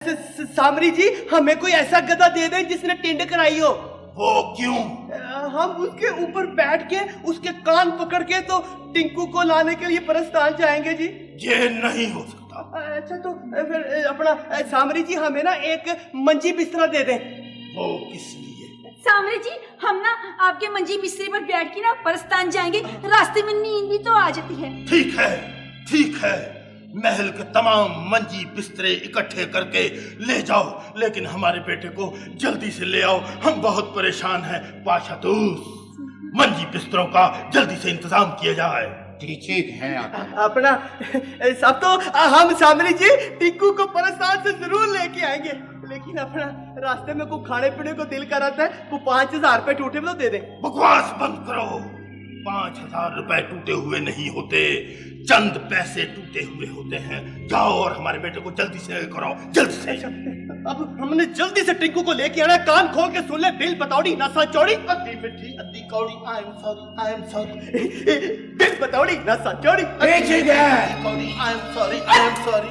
सामरी जी, हमें कोई ऐसा गधा दे दें जिसने टिंड कराई हो। वो क्यों? हम उसके ऊपर बैठ के उसके कान पकड़ के तो टिंकू को लाने के लिए परस्तान जाएंगे जी। ये नहीं हो सकता। अच्छा तो फिर अपना सामरी जी, हमें ना एक मंजी बिस्तरा दे दें। वो किस लिए? सामरी जी, हम ना आपके मंजी बिस्तरे पर बैठ के ना परस्तान जाएंगे, रास्ते में नींद भी तो आ जाती है। ठीक है, महल के तमाम मंजी बिस्तरे इकट्ठे करके ले जाओ, लेकिन हमारे बेटे को जल्दी से ले आओ, हम बहुत परेशान हैं। पाशातूस, मंजी बिस्तरों का जल्दी से इंतजाम किया जाए। ठीक है अपना सब तो हम सामरी जी टिंकू को परस्तान से जरूर लेके आएंगे, लेकिन अपना रास्ते में कोई खाने पीने को दिल कर रहा है, वो 5000 रुपए टूटे में तो दे दे। बकवास बंद करो। 5000 रुपए टूटे हुए नहीं होते, चंद पैसे टूटे हुए होते हैं। जाओ और हमारे बेटे को जल्दी से कराओ, जल्दी से। अब हमने जल्दी से टिंकू को लेके आना, कान खोल के सुन ले। बिल बताओड़ी नसा चौड़ी, अद्दी मिठी अद्दी कौड़ी, आई एम सॉरी बिल बताओड़ी नसा चौड़ी, आई एम सॉरी।